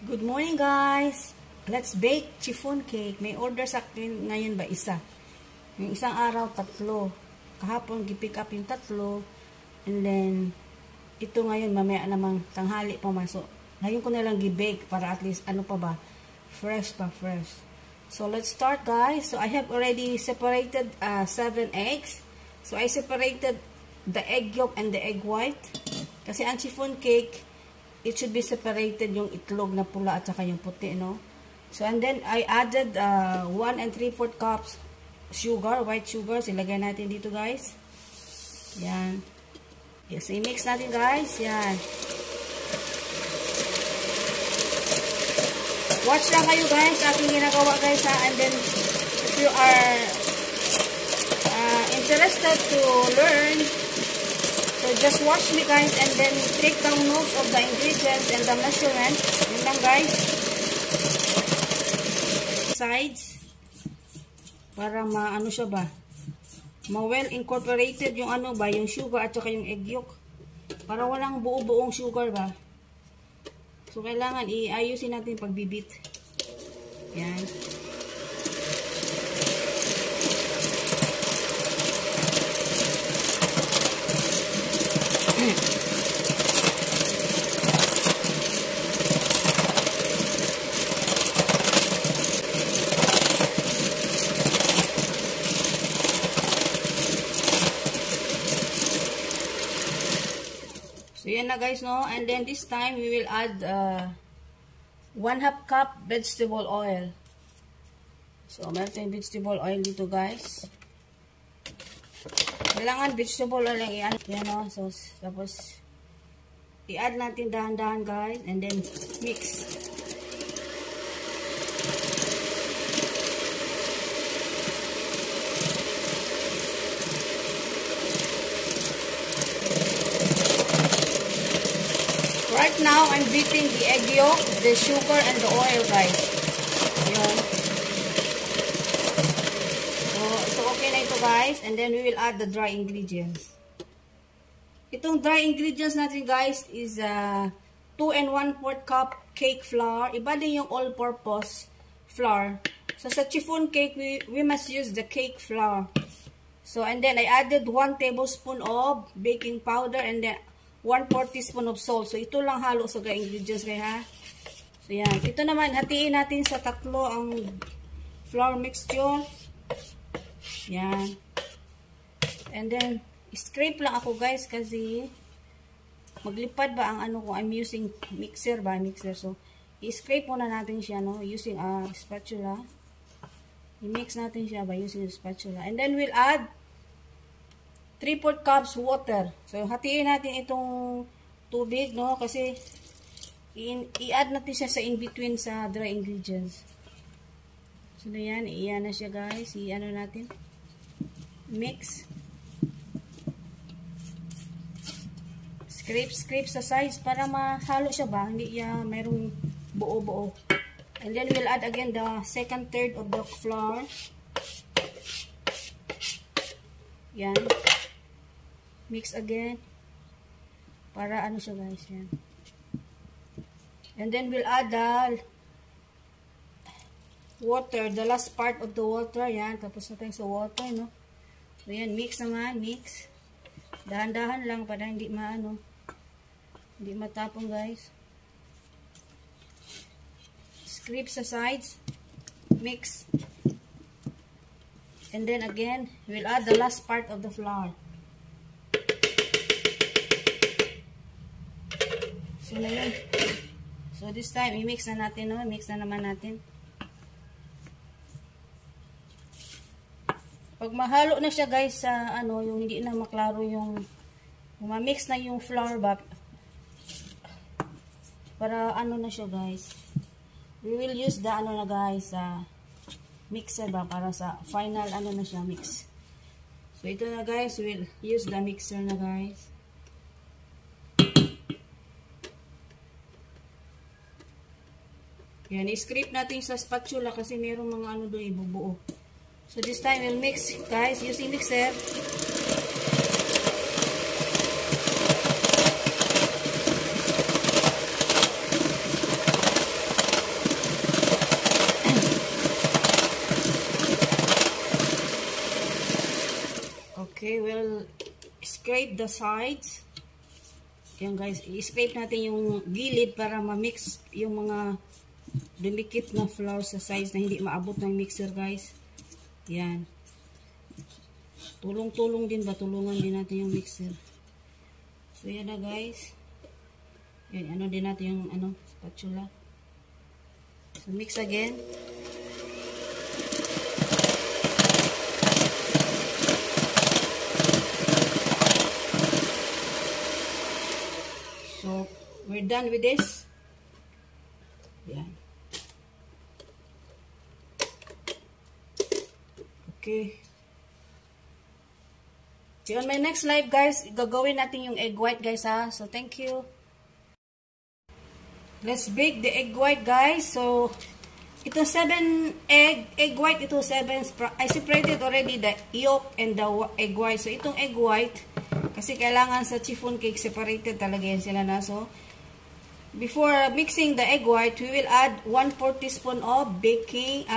Good morning guys! Let's bake chiffon cake. May order sa akin ngayon ba isa? Yung isang araw, 3. Kahapon, gipick up yung 3. And then, ito ngayon, mamaya namang tanghali pumasok. Ngayon ko na lang gi-bake para at least, ano pa ba? Fresh pa, fresh. So, let's start guys. So, I have already separated 7 eggs. So, I separated the egg yolk and the egg white. Kasi ang chiffon cake, it should be separated yung itlog na pula at saka yung puti, no? So, and then, I added 1 3/4 cups sugar, white sugar. So, ilagay natin dito, guys. Yan. Yes, so, i-mix natin, guys. Yan. Watch lang kayo, guys. Aking ginagawa, guys, ha? And then, if you are interested to learn, so, just watch me guys and then take down notes of the ingredients and the measurement. Yun lang guys. Sides. Para maano siya ba? Ma-well incorporated yung ano ba, yung sugar at saka yung egg yolk. Para walang buo-buong sugar ba. So, kailangan iayusin natin pagbibit. Yan. So, yan na guys, no? And then this time, we will add 1/2 cup vegetable oil. So, meron tayong vegetable oil dito guys. Kailangan vegetable oil lang i-add. Yan, no? So, tapos, i-add natin dahan-dahan guys. And then, mix. Right now, I'm beating the egg yolk, the sugar, and the oil, guys. Yun. So, okay na ito, guys. And then, we will add the dry ingredients. Itong dry ingredients natin, guys, is 2 1/4 cup cake flour. Iba din yung all-purpose flour. So, sa chiffon cake, we must use the cake flour. So, and then, I added 1 tablespoon of baking powder and then 1/4 teaspoon of salt. So, ito lang halo sa ingredients kayo, ha? So, yan. Ito naman, hatiin natin sa 3 ang flour mixture. Yan. And then, scrape lang ako, guys, kasi maglipad ba ang ano ko. I'm using mixer ba? Mixer. So, i-scrape muna natin siya, no? Using a spatula. I-mix natin siya by using a spatula. And then, we'll add 3/4 cups water. So, hatiin natin itong tubig, no? Kasi, i-add natin siya sa in-between sa dry ingredients. So, na yan. Iyan na siya, guys. I-ano natin. Mix. Scrape sa sides para mahalo siya ba? Hindi yan mayroong buo-buo. And then, we'll add again the 2/3 of the flour. Yan. Mix again. Para ano siya guys. Yan. And then we'll add the water. The last part of the water. Yan. Tapos na tayo sa water. No? So yan. Mix naman. Mix. Dahan-dahan lang para hindi maano. Hindi matapon guys. Scrape sa sides. Mix. And then again, we'll add the last part of the flour. So, na yun. So, this time, i-mix na natin, no? Mix na naman natin. Pag mahalo na siya, guys, sa, ano, yung hindi na maklaro yung ma-mix na yung flour ba, para, ano na siya, guys. We will use the, ano na, guys, mixer ba, para sa final, ano na siya, mix. So, ito na, guys, we'll use the mixer na, guys. Yan, i-scrape natin sa spatula kasi mayroong mga ano doon ibubuo. So, this time, we'll mix, guys, using mixer. scrape the sides. Yan guys, i-scrape natin yung gilid para ma-mix yung mga dumikit na flour sa sides na hindi maabot ng mixer guys. Yan. Tulong-tulong din ba? Tulungan din natin yung mixer. So yan na guys. Yan, ano din natin yung spatula. So mix again. So, we're done with this. Yan. Okay. So, on my next live, guys, gagawin natin yung egg white, guys, ha. So, thank you. Let's bake the egg white, guys. So, ito 7 egg white, ito 7. I separated already the yolk and the egg white. So, itong egg white, kasi kailangan sa chiffon cake, separated talaga yan sila na. So, before mixing the egg white, we will add 1/4 teaspoon of baking,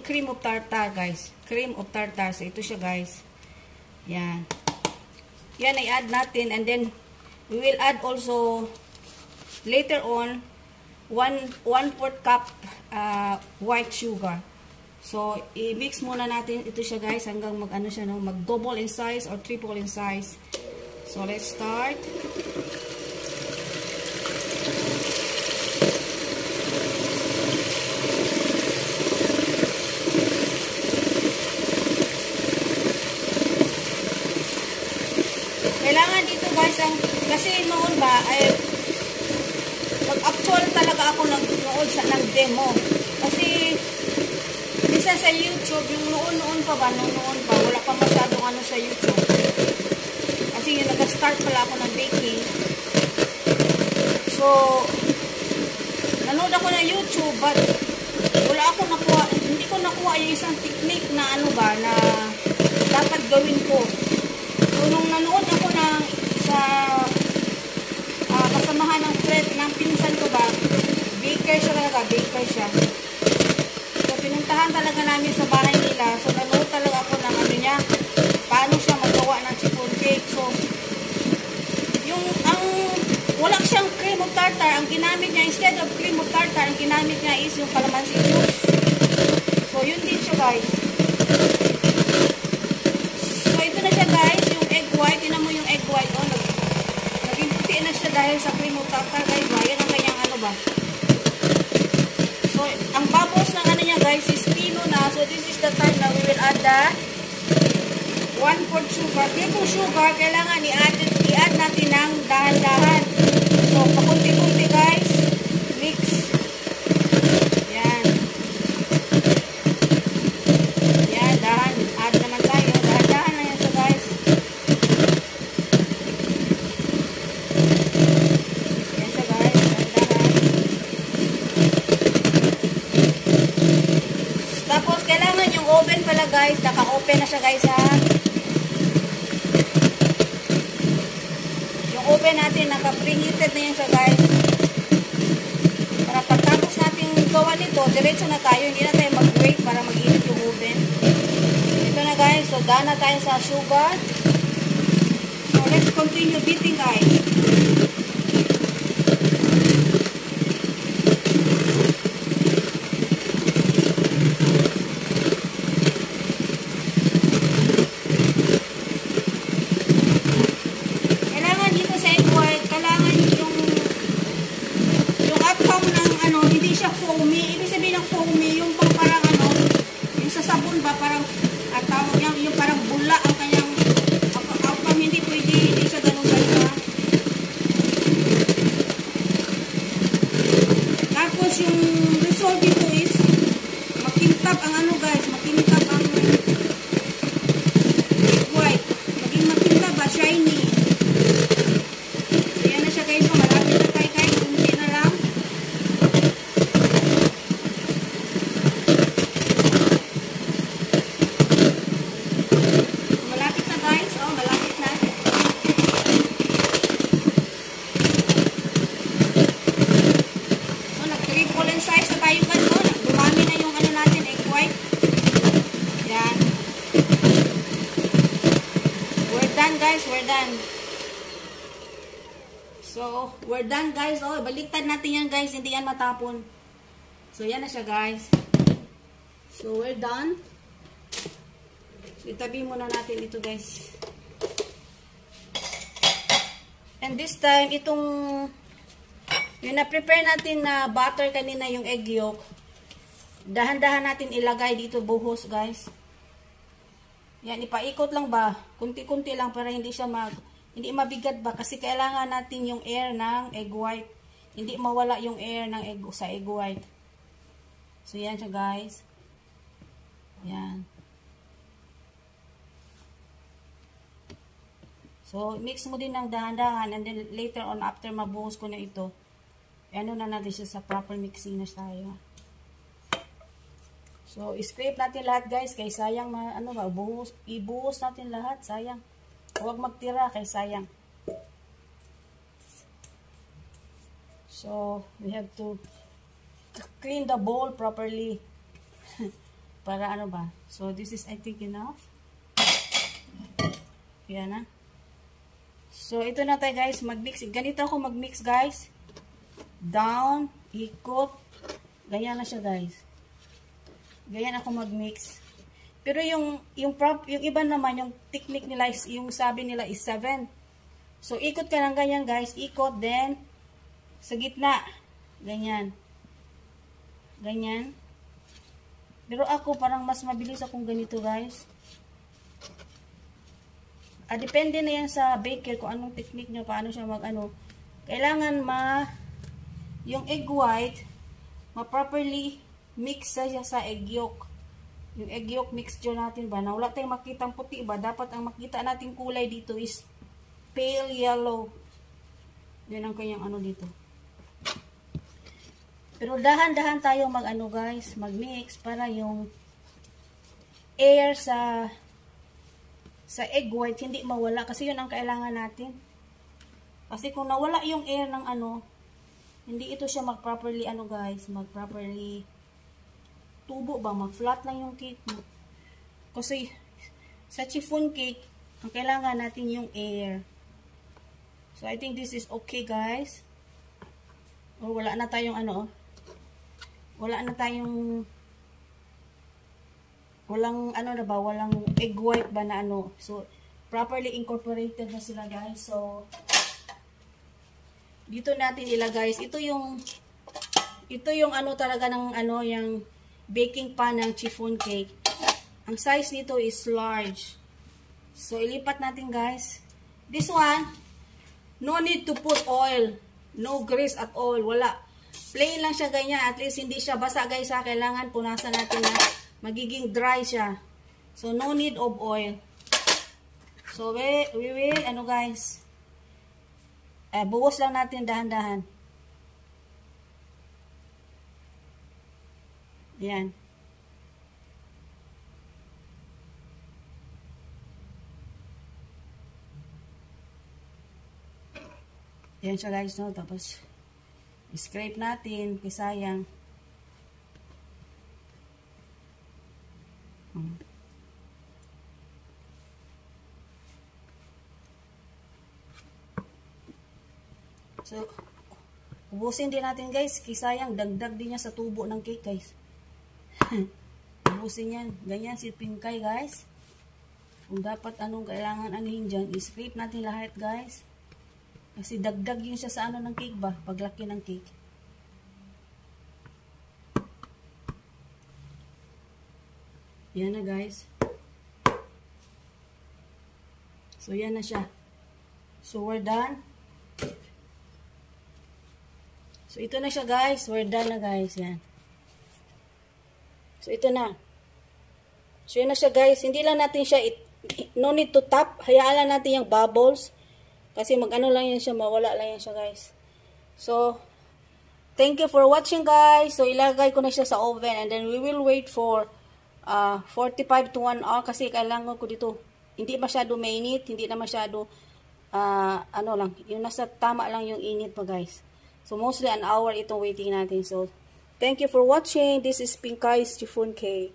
cream of tartar, guys. Cream of tartar. So, ito siya, guys. Yan. Yan ay add natin. And then, we will add also, later on, 1/4 cup white sugar. So, i-mix muna natin ito siya guys hanggang mag-ano siya, no? Mag-double in size or triple in size. So, let's start. Kailangan dito guys, kasi noon ba, mag-actual talaga ako noon sa nag-demo. Kasi, minsan sa YouTube, yung noon pa ba, noon pa, wala pa masyadong ano sa YouTube. Kasi yung nag-start pala ako ng baking. So, nanood ako ng YouTube, but wala ako nakuha, hindi ko nakuha yung isang technique na ano ba, na dapat gawin ko. So, nung nanood ako ng sa kasamahan ng friend, ng pinsan ko ba, baker siya talaga, baker siya. Pinuntahan talaga namin sa bahay nila. So, nanood talaga ako ng ano niya, paano siya magawa ng chiffon cake. So, wala siyang cream of tartar. Ang ginamit niya, instead of cream of tartar, ang ginamit niya is yung calamansi juice. So, yun din siya, guys. So, ito na siya, guys. Yung egg white. Tinan mo yung egg white. Oh, naging puti na siya dahil sa cream of tartar, guys. Yan ang kanyang ano ba. So, ang bubbles ng ano niya guys is pino na. So, this is the time na we will add the 1/4 sugar. Itong sugar, kailangan i-add natin ng dahan-dahan. So, pakunti-kunti guys. Mix. Yan. Yan, dahan. Add naman tayo. Dahan-dahan na yan so guys. Yan so guys. Dahan-dahan. Tapos, kailangan yung oven pala guys, naka-open na siya guys ha. Yung oven natin, naka-preheated na yan siya guys. Para pagtapos natin gawa nito, diretso na tayo, hindi na tayo mag-wait para mag-init yung oven. Ito na guys, so daan na tayo sa sugar. So, let's continue beating guys. size na tayo guys, no? Dumami na yung ano natin, egg white. guys, we're done. So, we're done guys. Oh, baliktad natin yan guys, hindi yan matapon. So, yan na siya guys. So, we're done. So, itabi muna natin ito guys. And this time, itong yung na-prepare natin na butter kanina, yung egg yolk, dahan-dahan natin ilagay dito buhos guys. Yan, ipaikot lang ba? Kunti-kunti lang para hindi siya hindi mabigat ba? Kasi kailangan natin yung air ng egg white. Hindi mawala yung air ng egg sa egg white. So, yan siya guys. Yan. So, mix mo din ng dahan-dahan and then later on, after mabuhos ko na ito, ano na natin siya sa proper mixing na tayo. So, scrape natin lahat guys, kay sayang, ibuhos natin lahat, sayang. Huwag magtira, kay sayang. So, we have to clean the bowl properly. Para ano ba? So, this is I think enough. Yan na. So, ito na tayo guys, mag-mix. Ganito ako mag-mix guys. Down, ikot. Ganyan na siya guys. Ganyan ako mag-mix. Pero yung iba naman, yung technique nila is, yung sabi nila is 7. So, ikot ka lang ganyan guys. Ikot, then, sa gitna. Ganyan. Ganyan. Pero ako, parang mas mabilis akong ganito guys. Depende na yan sa baker kung anong technique nyo, paano siya mag-ano. Kailangan yung egg white, ma-properly mix siya sa egg yolk. Yung egg yolk mixture natin ba, na wala tayong makitang puti ba, dapat ang makita natin kulay dito is pale yellow. Yan ang kanyang ano dito. Pero dahan-dahan tayo mag-ano guys, mag-mix para yung air sa egg white hindi mawala, kasi yun ang kailangan natin. Kasi kung nawala yung air ng ano, hindi ito siya mag-properly ano guys, mag-properly tubo ba, mag-flat lang yung cake mo. Kasi sa chiffon cake, ang kailangan natin yung air. So I think this is okay guys. O wala na tayong ano, wala na tayong walang ano na ba, walang egg white ba na ano. So properly incorporated na sila guys. So dito natin ilagay. Ito yung ano talaga ng ano, yung baking pan ng chiffon cake. Ang size nito is large. So ilipat natin guys. This one, no need to put oil. No grease at all. Wala. Plain lang siya ganyan. At least hindi siya basa guys ha. Kailangan punasan natin na magiging dry siya. So no need of oil. So we will ano guys, buhos lang natin dahan-dahan. Yan. Yan siya guys, no? Tapos, scrape natin, kasi sayang. So, ubusin din natin guys, kasi sayang, dagdag din niya sa tubo ng cake guys. Ubusin yan. Ganyan si Pinkay guys. Kung dapat anong kailangan anuhin dyan, scrape natin lahat guys. Kasi dagdag yun siya sa ano ng cake ba, paglaki ng cake. Yan na guys. So yan na siya. So we're done. So ito na siya guys. We're done na guys. Yan. So ito na. So yan na siya guys. Hindi lang natin siya, no need to tap. Hayaan lang natin yung bubbles. Kasi mag-ano lang yan siya, mawala lang yan siya guys. So, thank you for watching guys. So, ilagay ko na siya sa oven and then we will wait for 45 to 1 hour kasi kailangan ko dito. Hindi masyado mainit, hindi na masyado, ano lang, yung nasa tama lang yung init pa guys. So, mostly an hour itong waiting natin. So, thank you for watching. This is Pinkay's Chiffon Cake.